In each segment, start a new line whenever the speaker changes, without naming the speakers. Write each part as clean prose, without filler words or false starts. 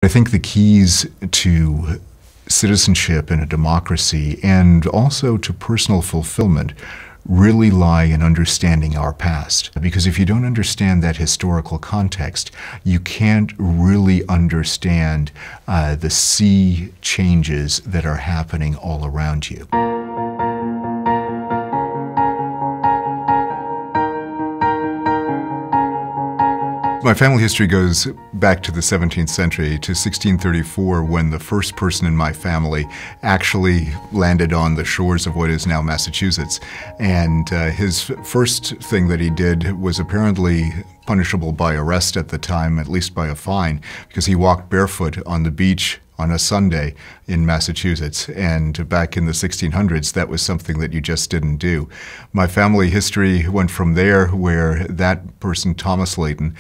I think the keys to citizenship in a democracy and also to personal fulfillment really lie in understanding our past. Because if you don't understand that historical context, you can't really understand the sea changes that are happening all around you. My family history goes back to the 17th century, to 1634, when the first person in my family actually landed on the shores of what is now Massachusetts. And his first thing that he did was apparently punishable by arrest at the time, at least by a fine, because he walked barefoot on the beach on a Sunday in Massachusetts, and back in the 1600s that was something that you just didn't do. My family history went from there, where that person, Thomas Leighton,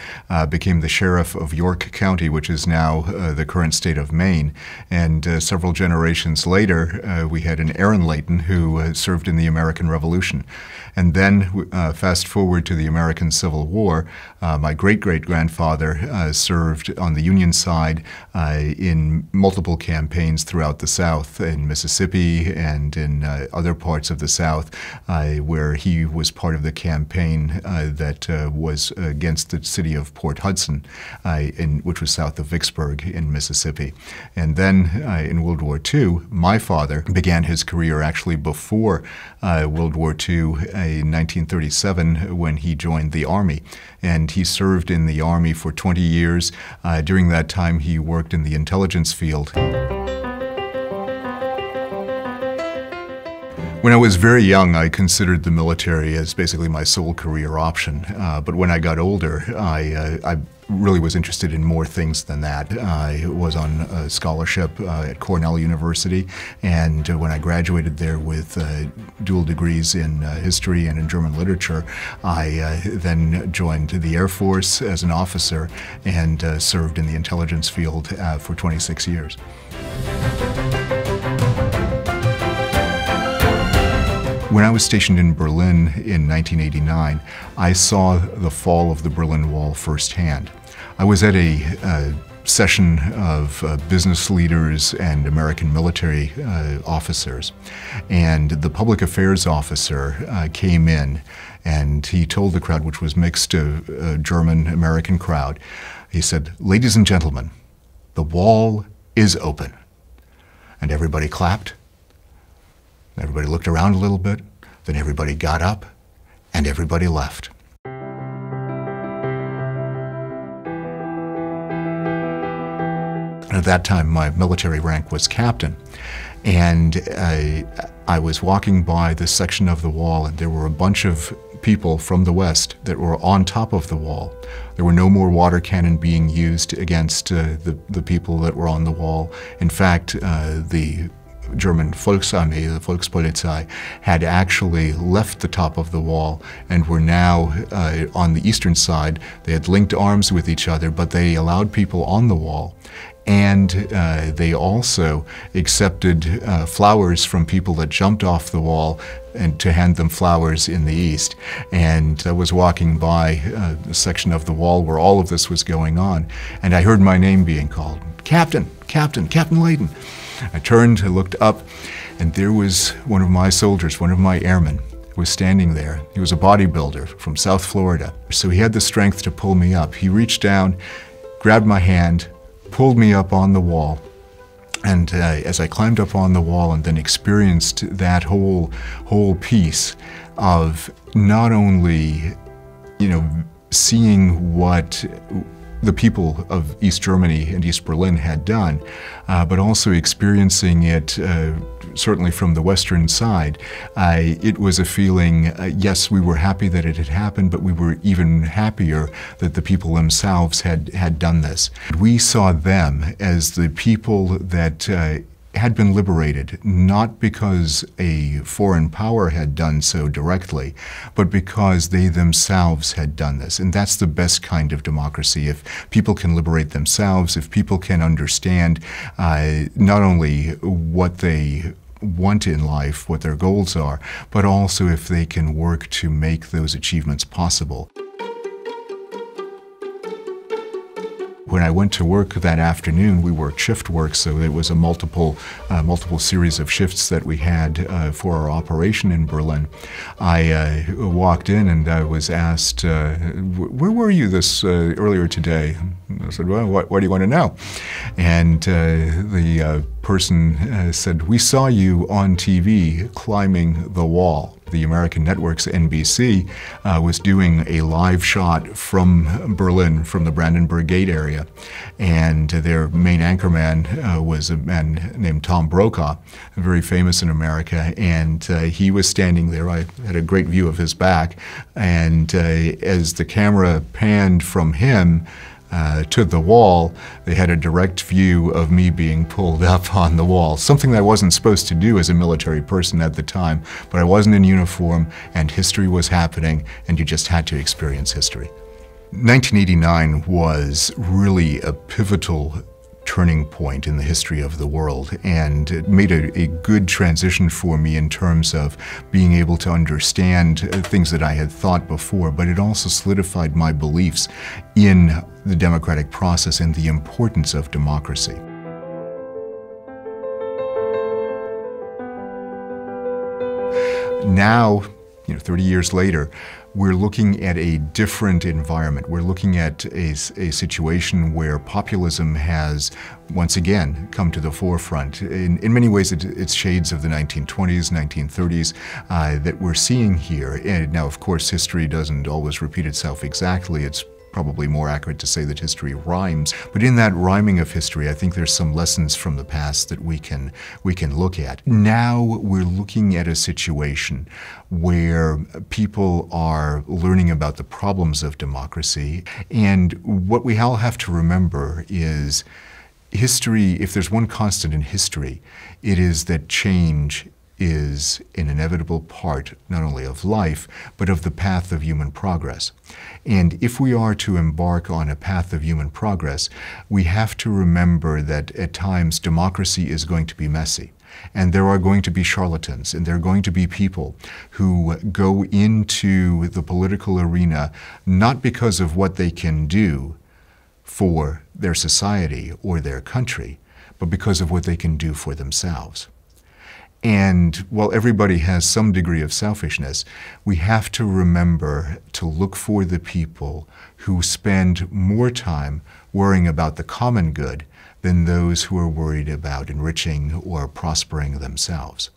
became the sheriff of York County, which is now the current state of Maine, and several generations later we had an Aaron Leighton who served in the American Revolution. And then fast forward to the American Civil War, my great-great-grandfather served on the Union side in multiple campaigns throughout the South, in Mississippi and in other parts of the South, where he was part of the campaign that was against the city of Port Hudson, which was south of Vicksburg in Mississippi. And then in World War II, my father began his career actually before World War II in 1937 when he joined the Army. And he served in the Army for 20 years. During that time, he worked in the intelligence field. When I was very young, I considered the military as basically my sole career option. But when I got older, I really was interested in more things than that. I was on a scholarship at Cornell University, and when I graduated there with dual degrees in history and in German literature, I then joined the Air Force as an officer and served in the intelligence field for 26 years. When I was stationed in Berlin in 1989, I saw the fall of the Berlin Wall firsthand. I was at a session of business leaders and American military officers, and the public affairs officer came in, and he told the crowd, which was mixed, a German-American crowd, he said, "Ladies and gentlemen, the wall is open." And everybody clapped. Everybody looked around a little bit, then everybody got up, and everybody left. At that time, my military rank was captain, and I was walking by this section of the wall, and there were a bunch of people from the West that were on top of the wall. There were no more water cannon being used against the people that were on the wall. In fact, the German Volksarmee, the Volkspolizei, had actually left the top of the wall and were now on the eastern side. They had linked arms with each other, but they allowed people on the wall. And they also accepted flowers from people that jumped off the wall and to hand them flowers in the east. And I was walking by a section of the wall where all of this was going on, and I heard my name being called. "Captain, Captain, Captain Leighton." I turned, I looked up, and there was one of my soldiers, one of my airmen, was standing there. He was a bodybuilder from South Florida. So he had the strength to pull me up. He reached down, grabbed my hand, pulled me up on the wall. And as I climbed up on the wall and then experienced that whole piece of not only, seeing what the people of East Germany and East Berlin had done, but also experiencing it certainly from the Western side, it was a feeling, yes, we were happy that it had happened, but we were even happier that the people themselves had done this. We saw them as the people that had been liberated, not because a foreign power had done so directly, but because they themselves had done this. And that's the best kind of democracy. If people can liberate themselves, if people can understand not only what they want in life, what their goals are, but also if they can work to make those achievements possible. When I went to work that afternoon, we worked shift work, so it was a multiple series of shifts that we had for our operation in Berlin. I walked in and I was asked, where were you this earlier today? I said, well, what do you want to know? And the person said, we saw you on TV climbing the wall. The American network's NBC was doing a live shot from Berlin, from the Brandenburg Gate area, and their main anchorman was a man named Tom Brokaw, very famous in America, and he was standing there. I had a great view of his back, and as the camera panned from him to the wall, they had a direct view of me being pulled up on the wall, something that I wasn't supposed to do as a military person at the time, but I wasn't in uniform and history was happening and you just had to experience history. 1989 was really a pivotal turning point in the history of the world, and it made a good transition for me in terms of being able to understand things that I had thought before, but it also solidified my beliefs in the democratic process and the importance of democracy. Now, 30 years later, we're looking at a different environment. We're looking at a situation where populism has, once again, come to the forefront. In many ways, it's shades of the 1920s, 1930s that we're seeing here. And now, of course, history doesn't always repeat itself exactly. It's probably more accurate to say that history rhymes. But in that rhyming of history, I think there's some lessons from the past that we can look at. Now we're looking at a situation where people are learning about the problems of democracy. And what we all have to remember is history, if there's one constant in history, it is that change is an inevitable part not only of life, but of the path of human progress. And if we are to embark on a path of human progress, we have to remember that at times democracy is going to be messy. And there are going to be charlatans, and there are going to be people who go into the political arena not because of what they can do for their society or their country, but because of what they can do for themselves. And while everybody has some degree of selfishness, we have to remember to look for the people who spend more time worrying about the common good than those who are worried about enriching or prospering themselves.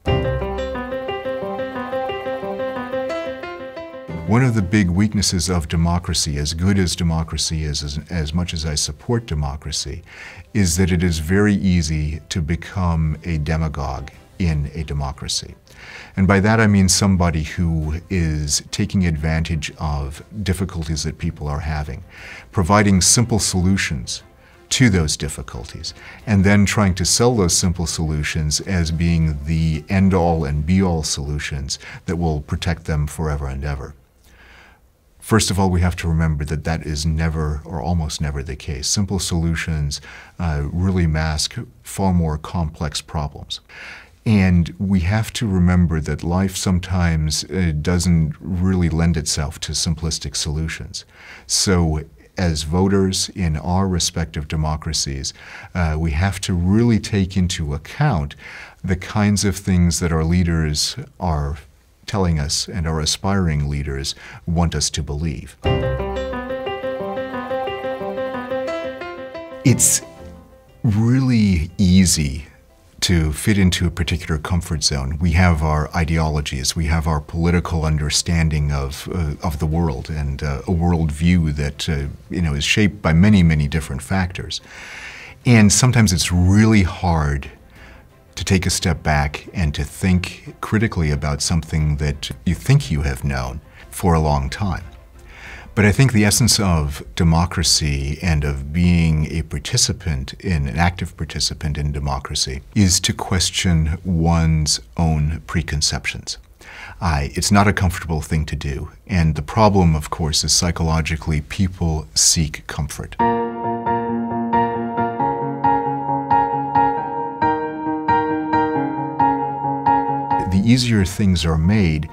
One of the big weaknesses of democracy, as good as democracy is, as much as I support democracy, is that it is very easy to become a demagogue in a democracy. And by that I mean somebody who is taking advantage of difficulties that people are having, providing simple solutions to those difficulties, and then trying to sell those simple solutions as being the end-all and be-all solutions that will protect them forever and ever. First of all, we have to remember that that is never or almost never the case. Simple solutions really mask far more complex problems. And we have to remember that life sometimes doesn't really lend itself to simplistic solutions. So as voters in our respective democracies, we have to really take into account the kinds of things that our leaders are telling us and our aspiring leaders want us to believe. It's really easy to fit into a particular comfort zone. We have our ideologies, we have our political understanding of the world, and a worldview that is shaped by many, many different factors. And sometimes it's really hard to take a step back and to think critically about something that you think you have known for a long time. But I think the essence of democracy and of being a participant an active participant in democracy is to question one's own preconceptions. It's not a comfortable thing to do. And the problem, of course, is psychologically people seek comfort. The easier things are made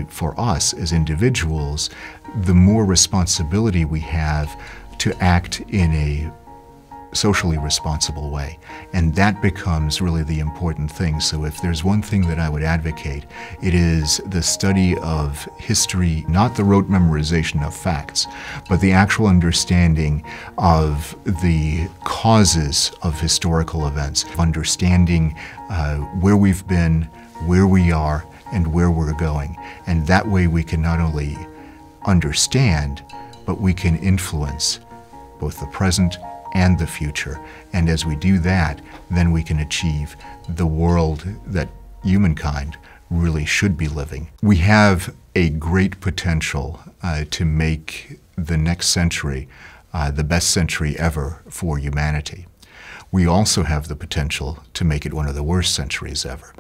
for us as individuals, the more responsibility we have to act in a socially responsible way. And that becomes really the important thing. So if there's one thing that I would advocate, it is the study of history, not the rote memorization of facts, but the actual understanding of the causes of historical events, understanding where we've been, where we are, and where we're going. And that way we can not only understand, but we can influence both the present and the future. And as we do that, then we can achieve the world that humankind really should be living. We have a great potential to make the next century the best century ever for humanity. We also have the potential to make it one of the worst centuries ever.